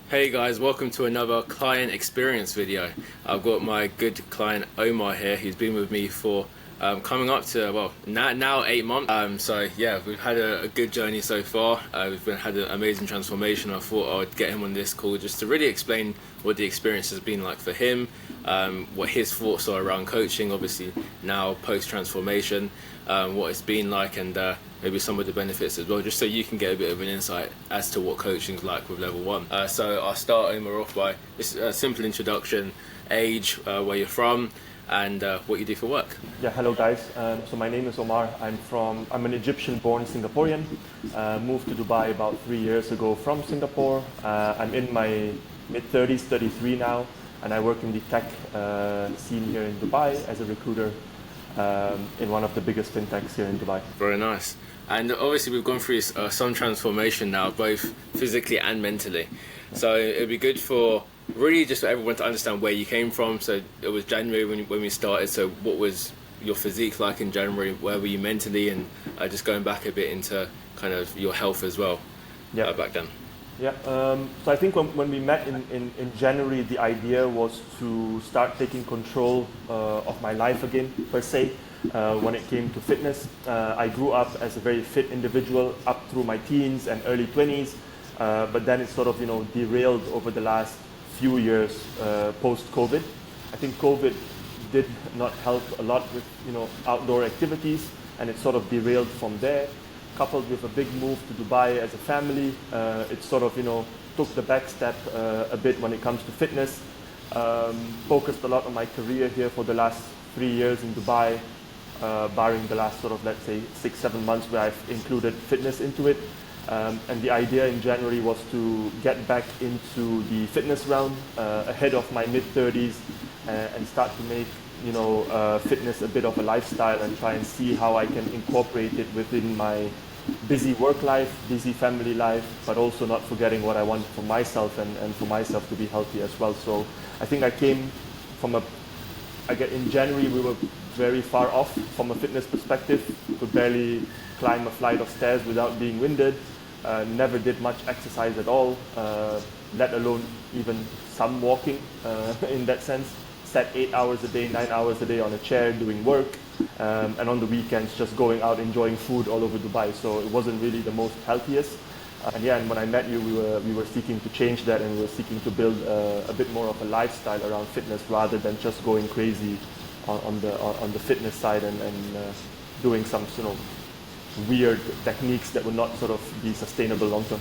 Hey guys, welcome to another client experience video. I've got my good client Omar here. He's been with me for coming up to, well, now 8 months. So yeah, we've had a good journey so far. Had an amazing transformation. I thought I would get him on this call just to really explain what the experience has been like for him, what his thoughts are around coaching, obviously now post-transformation, what it's been like, and maybe some of the benefits as well, just so you can get a bit of an insight as to what coaching's like with level one. So I'll start Omar off by just a simple introduction, age, where you're from, and what you do for work. Yeah, hello guys. So my name is Omar. I'm an Egyptian-born Singaporean. Moved to Dubai about 3 years ago from Singapore. I'm in my mid-30s, 33 now, and I work in the tech scene here in Dubai as a recruiter in one of the biggest fintechs here in Dubai. Very nice. And obviously we've gone through some transformation now, both physically and mentally. So it'd be good for really just for everyone to understand where you came from. So it was January when we started. So what was your physique like in January? Where were you mentally? And just going back a bit into kind of your health as well. Yeah. Back then. Yeah, so I think when we met in January, the idea was to start taking control of my life again, per se, when it came to fitness. I grew up as a very fit individual up through my teens and early 20s, but then it sort of, derailed over the last few years post-COVID. I think COVID did not help a lot with, outdoor activities, and it sort of derailed from there. Coupled with a big move to Dubai as a family, it sort of, took the back step a bit when it comes to fitness. Focused a lot on my career here for the last 3 years in Dubai, barring the last sort of, let's say, 6-7 months where I've included fitness into it. And the idea in January was to get back into the fitness realm ahead of my mid-30s and start to make fitness a bit of a lifestyle and try and see how I can incorporate it within my busy work life, busy family life, but also not forgetting what I want for myself and for myself to be healthy as well. So I think I came from in January we were very far off from a fitness perspective. Could barely climb a flight of stairs without being winded. Never did much exercise at all, let alone even some walking in that sense. Sat 8 hours a day, 9 hours a day on a chair doing work, and on the weekends just going out enjoying food all over Dubai. So it wasn't really the most healthiest. And when I met you, we were seeking to change that, and we were seeking to build a bit more of a lifestyle around fitness rather than just going crazy on the fitness side and doing some weird techniques that would not sort of be sustainable long term.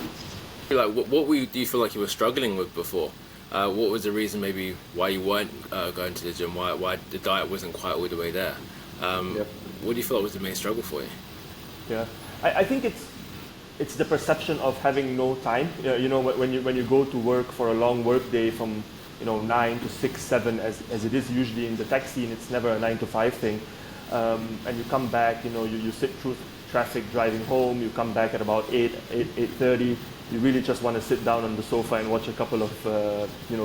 Like, do you feel like you were struggling with before? What was the reason maybe why you weren't going to the gym? Why the diet wasn't quite all the way there? What do you feel like was the main struggle for you? Yeah, I think it's the perception of having no time. When you go to work for a long work day from 9 to 6, 7 as it is usually in the tech scene. It's never a 9 to 5 thing. And you come back, you sit through traffic driving home. You come back at about 8:30. You really just want to sit down on the sofa and watch a couple of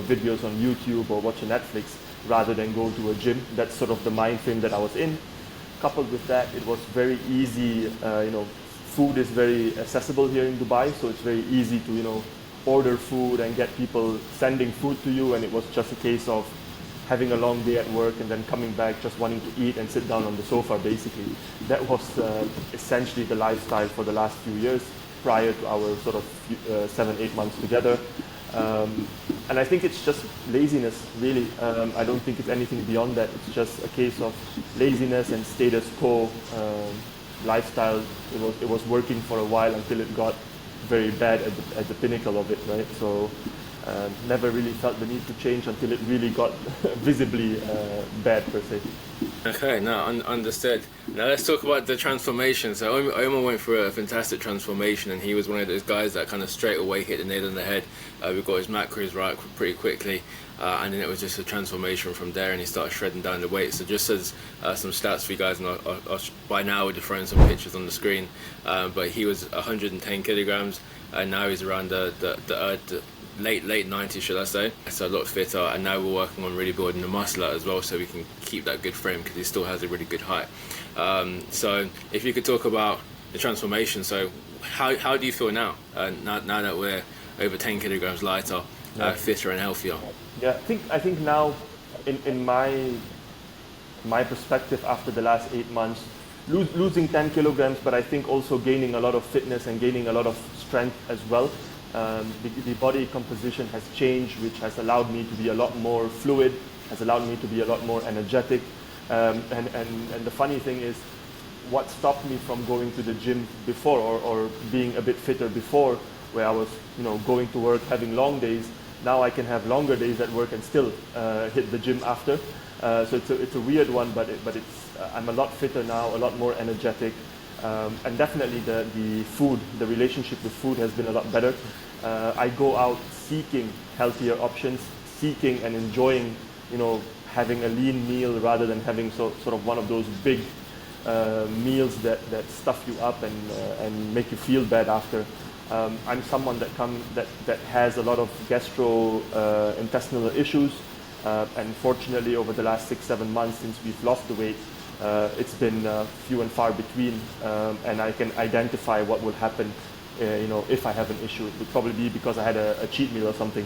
videos on YouTube or watch a Netflix rather than go to a gym. That's sort of the mind frame that I was in. Coupled with that, it was very easy. Food is very accessible here in Dubai, so it's very easy to order food and get people sending food to you. And it was just a case of having a long day at work and then coming back just wanting to eat and sit down on the sofa. Basically, that was essentially the lifestyle for the last few years prior to our sort of 7-8 months together. And I think it's just laziness, really. I don't think it's anything beyond that. It's just a case of laziness and status quo lifestyle. It was working for a while until it got very bad at the pinnacle of it, right? So never really felt the need to change until it really got visibly bad, per se. Okay, now understood. Now let's talk about the transformation. So Omar went through a fantastic transformation, and he was one of those guys that kind of straight away hit the nail on the head. We got his macros right pretty quickly, and then it was just a transformation from there, and he started shredding down the weight. So just as some stats for you guys, and by now we're throwing some pictures on the screen, but he was 110 kilograms, and now he's around the late 90s, should I say. So a lot fitter, and now we're working on really building the muscle out as well, so we can keep that good frame because he still has a really good height. So if you could talk about the transformation, so how do you feel now? Now that we're over 10 kilograms lighter, Yeah. fitter and healthier? Yeah, I think now, in my perspective, after the last 8 months, losing 10 kilograms, but I think also gaining a lot of fitness and gaining a lot of strength as well. The body composition has changed, which has allowed me to be a lot more fluid, has allowed me to be a lot more energetic. And the funny thing is, what stopped me from going to the gym before, or being a bit fitter before, where I was, going to work, having long days. Now I can have longer days at work and still hit the gym after. So it's a weird one, but I'm a lot fitter now, a lot more energetic, and definitely the food, the relationship with food has been a lot better. I go out seeking healthier options, seeking and enjoying, having a lean meal rather than having sort of one of those big meals that stuff you up and make you feel bad after. I'm someone that has a lot of gastrointestinal issues, and fortunately over the last 6-7 months since we've lost the weight, it's been few and far between, and I can identify what will happen. If I have an issue, it would probably be because I had a cheat meal or something.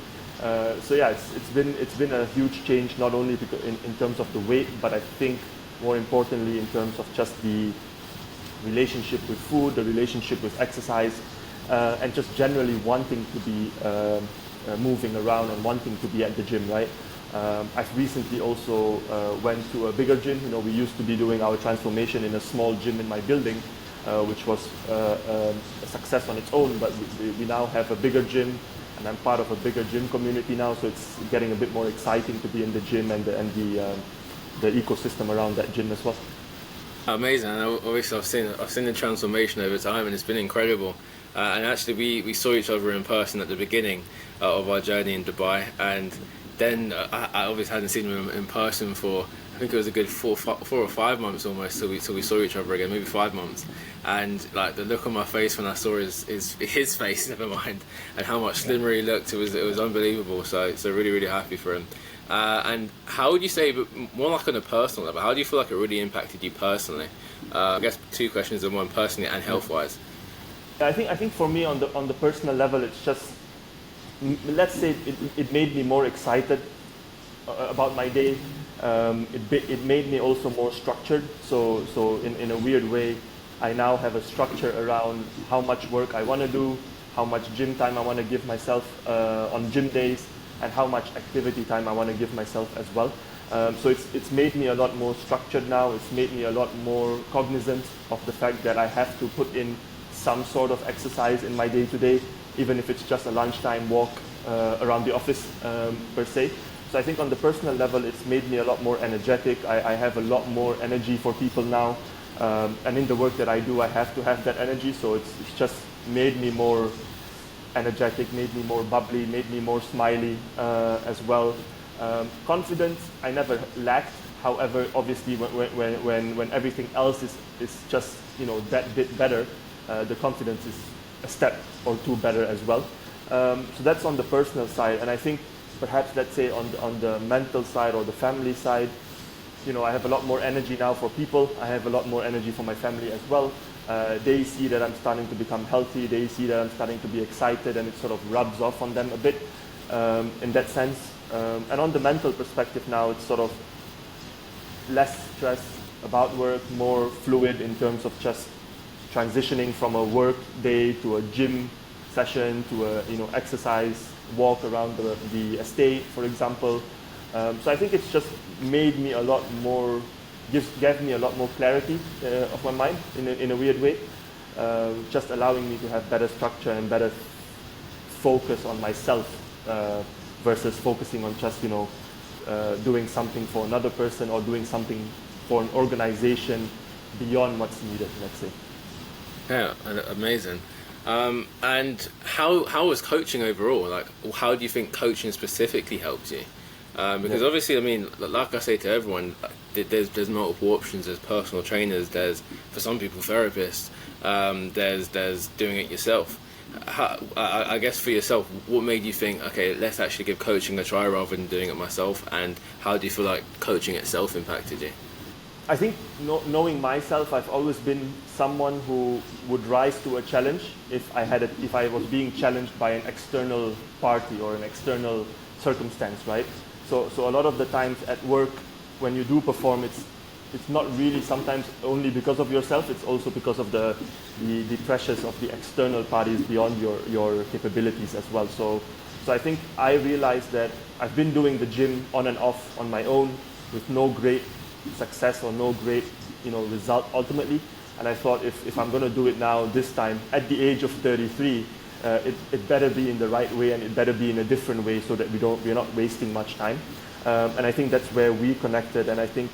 So yeah, it's been a huge change, not only because in terms of the weight, but I think more importantly in terms of just the relationship with food, the relationship with exercise, and just generally wanting to be moving around and wanting to be at the gym, right? I've recently also went to a bigger gym. We used to be doing our transformation in a small gym in my building, which was a success on its own, but we now have a bigger gym, and I'm part of a bigger gym community now, so it's getting a bit more exciting to be in the gym and the ecosystem around that gym as well. Amazing, and obviously I've seen the transformation over time, and it's been incredible. And actually, we saw each other in person at the beginning of our journey in Dubai, and then I obviously hadn't seen him in person for, I think it was a good 4 or 5 months almost, so we saw each other again, maybe 5 months. And like the look on my face when I saw his face, never mind, and how much slimmer he looked, it was unbelievable. So really really happy for him. And how would you say, but more like on a personal level, how do you feel like it really impacted you personally? I guess 2 questions in one, personally and health wise. I think for me on the personal level, it's just, let's say it made me more excited about my day. It made me also more structured. So in a weird way, I now have a structure around how much work I want to do, how much gym time I want to give myself on gym days, and how much activity time I want to give myself as well. So it's made me a lot more structured now. It's made me a lot more cognizant of the fact that I have to put in some sort of exercise in my day-to-day, even if it's just a lunchtime walk around the office per se. So I think on the personal level, it's made me a lot more energetic. I have a lot more energy for people now. And in the work that I do, I have to have that energy. So it's just made me more energetic, made me more bubbly, made me more smiley as well. Confidence, I never lacked. However, obviously, when everything else is just that bit better, the confidence is a step or 2 better as well. So that's on the personal side, and I think perhaps, let's say, on the mental side or the family side, I have a lot more energy now for people. I have a lot more energy for my family as well. They see that I'm starting to become healthy. They see that I'm starting to be excited, and it sort of rubs off on them a bit in that sense. And on the mental perspective now, it's sort of less stress about work, more fluid in terms of just transitioning from a work day to a gym session to a exercise walk around the estate, for example. So I think it's just made me a lot more, gave me a lot more clarity of my mind in a weird way, just allowing me to have better structure and better focus on myself versus focusing on just doing something for another person or doing something for an organization beyond what's needed, let's say. Yeah, amazing. And how was coaching overall? Like, how do you think coaching specifically helped you? Because obviously, I mean, like I say to everyone, there's multiple options. There's personal trainers. There's, for some people, therapists. There's doing it yourself. I guess for yourself, what made you think, okay, let's actually give coaching a try rather than doing it myself? And how do you feel like coaching itself impacted you? I think knowing myself, I've always been someone who would rise to a challenge if I was being challenged by an external party or an external circumstance, right? So a lot of the times at work, when you do perform, it's not really sometimes only because of yourself. It's also because of the pressures of the external parties beyond your capabilities as well. So I think I realized that I've been doing the gym on and off on my own with no great success or no great result ultimately, and I thought if I'm going to do it now this time at the age of 33, it better be in the right way, and it better be in a different way so that we're not wasting much time, and I think that's where we connected. And I think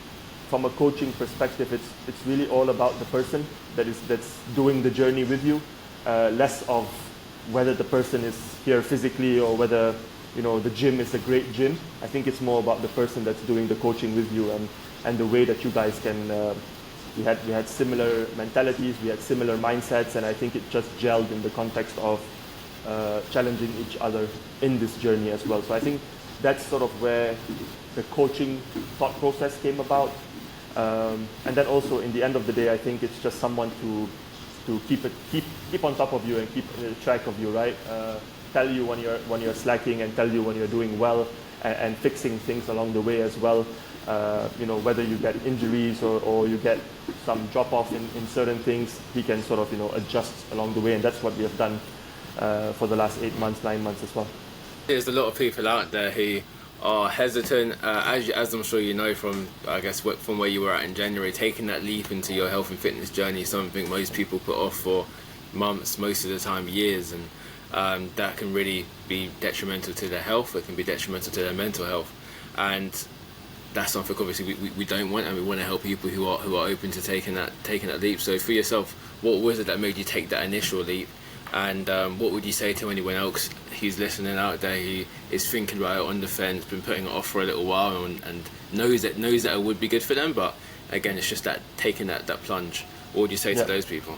from a coaching perspective, it's really all about the person that's doing the journey with you, less of whether the person is here physically or whether the gym is a great gym. I think it's more about the person that's doing the coaching with you, and the way that you guys can, we had similar mentalities, we had similar mindsets, and I think it just gelled in the context of challenging each other in this journey as well. So I think that's sort of where the coaching thought process came about. And then also in the end of the day, I think it's just someone to keep on top of you and keep track of you, right? Tell you when you're slacking, and tell you when you're doing well, and fixing things along the way as well. Whether you get injuries or you get some drop off in certain things, he can sort of adjust along the way, and that's what we have done for the last 8 months, 9 months as well. There's a lot of people out there who are hesitant, as I'm sure you know from from where you were at in January, taking that leap into your health and fitness journey, something most people put off for months, most of the time years, and that can really be detrimental to their health. It can be detrimental to their mental health, and that's something obviously we don't want, and we want to help people who are open to taking that leap. So for yourself, what was it that made you take that initial leap, and what would you say to anyone else who's listening out there who is thinking about it on the fence, been putting it off for a little while, and knows that it would be good for them, but again it's just that taking that plunge? What would you say to those people?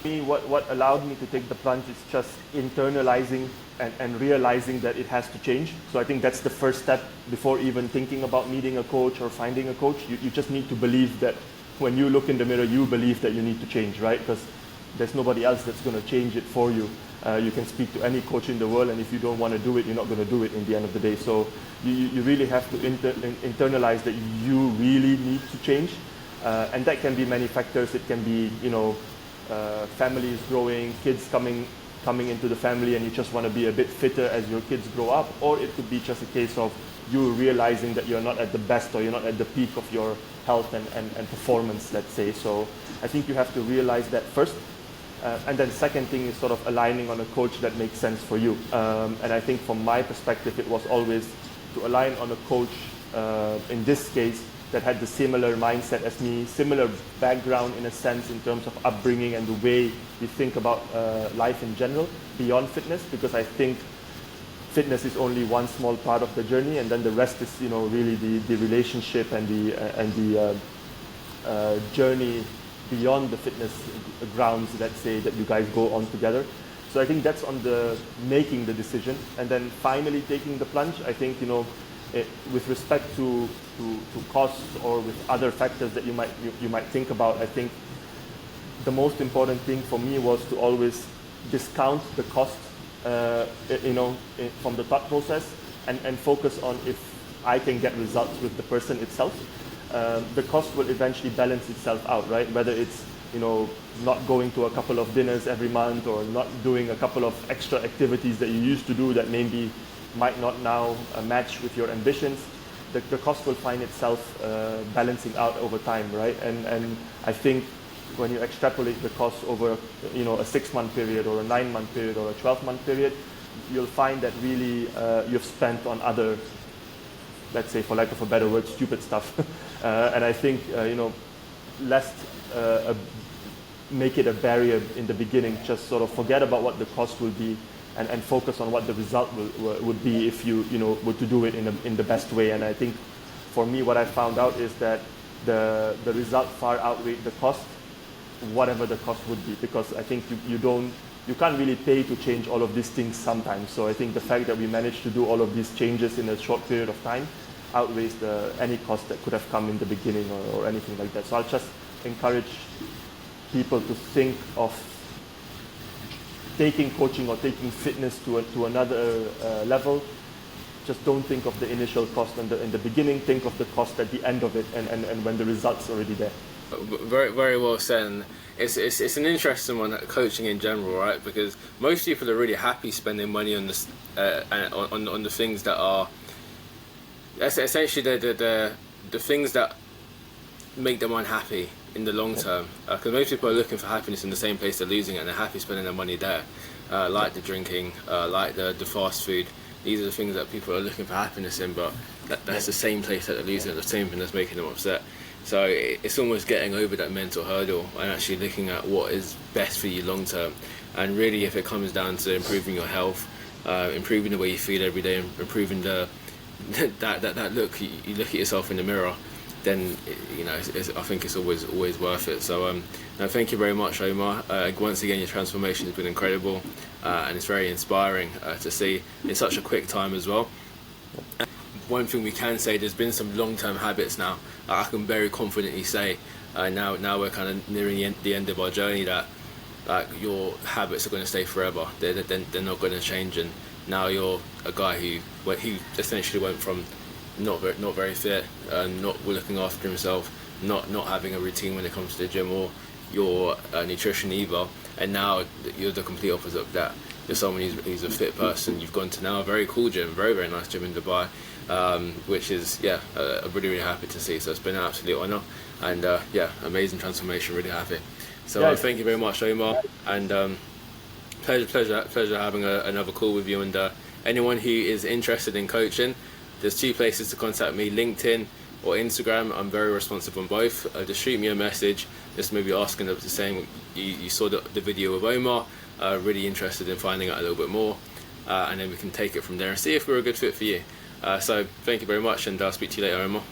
Me, what allowed me to take the plunge is just internalizing and realizing that it has to change. So I think that's the first step before even thinking about meeting a coach or finding a coach. You just need to believe that when you look in the mirror, you believe that you need to change, right? Because there's nobody else that's going to change it for you. You can speak to any coach in the world, and if you don't want to do it, you're not going to do it in the end of the day. So you really have to internalize that you really need to change. And that can be many factors. It can be, families growing, kids coming into the family, and you just want to be a bit fitter as your kids grow up. Or it could be just a case of you realizing that you're not at the best, or you're not at the peak of your health and performance, let's say. So I think you have to realize that first. And then the second thing is sort of aligning on a coach that makes sense for you. And I think from my perspective, it was always to align on a coach, in this case, that had the similar mindset as me, similar background in a sense in terms of upbringing and the way we think about life in general, beyond fitness, because I think fitness is only one small part of the journey, and then the rest is really the relationship and the journey beyond the fitness grounds, let's say, that you guys go on together. So I think that's on the making the decision, and then finally taking the plunge. I think with respect to costs or with other factors that you might think about, I think the most important thing for me was to always discount the cost, from the thought process, and focus on if I can get results with the person itself. The cost will eventually balance itself out, right? Whether it's not going to a couple of dinners every month, or not doing a couple of extra activities that you used to do that maybe might not now match with your ambitions, the cost will find itself balancing out over time, right? And I think when you extrapolate the cost over a 6-month period or a 9-month period or a 12-month period, you'll find that really you've spent on other, let's say, for lack of a better word, stupid stuff. And I think lest make it a barrier in the beginning, just sort of forget about what the cost will be, and focus on what the result would be if you were to do it in the best way. And I think for me, what I found out is that the result far outweighed the cost, whatever the cost would be, because I think you can't really pay to change all of these things sometimes. So I think the fact that we managed to do all of these changes in a short period of time outweighs any cost that could have come in the beginning or anything like that. So I'll just encourage people to think of taking coaching or taking fitness to another level. Just don't think of the initial cost in the beginning. Think of the cost at the end of it, and when the result's already there. Very, very well said. And it's an interesting one, coaching in general, right? Because most people are really happy spending money on this on the things that are essentially the things that make them unhappy in the long term. Because most people are looking for happiness in the same place they're losing it, and they're happy spending their money there, like the drinking, like the fast food. These are the things that people are looking for happiness in, but that's the same place that they're losing it, the same thing that's making them upset. So it's almost getting over that mental hurdle and actually looking at what is best for you long term. And really, if it comes down to improving your health, improving the way you feel every day, improving that look, you look at yourself in the mirror, then I think it's always worth it. So no, thank you very much, Omar. Once again, your transformation has been incredible, and it's very inspiring to see in such a quick time as well. One thing we can say, there's been some long-term habits now. I can very confidently say now we're kind of nearing the end of our journey that your habits are going to stay forever. They're not going to change, and now you're a guy who essentially went from not very fit, not looking after himself, not having a routine when it comes to the gym or your nutrition either, and now you're the complete opposite of that. You're someone who's a fit person. You've gone to now a very cool gym, very, very nice gym in Dubai, which is I'm really, really happy to see. So it's been an absolute honour, and amazing transformation. Really happy. So thank you very much, Omar, and pleasure having another call with you. And anyone who is interested in coaching, there's 2 places to contact me: LinkedIn or Instagram. I'm very responsive on both. Just shoot me a message, just maybe asking them, saying you saw the video of Omar, really interested in finding out a little bit more, and then we can take it from there and see if we're a good fit for you. So thank you very much, and I'll speak to you later, Omar.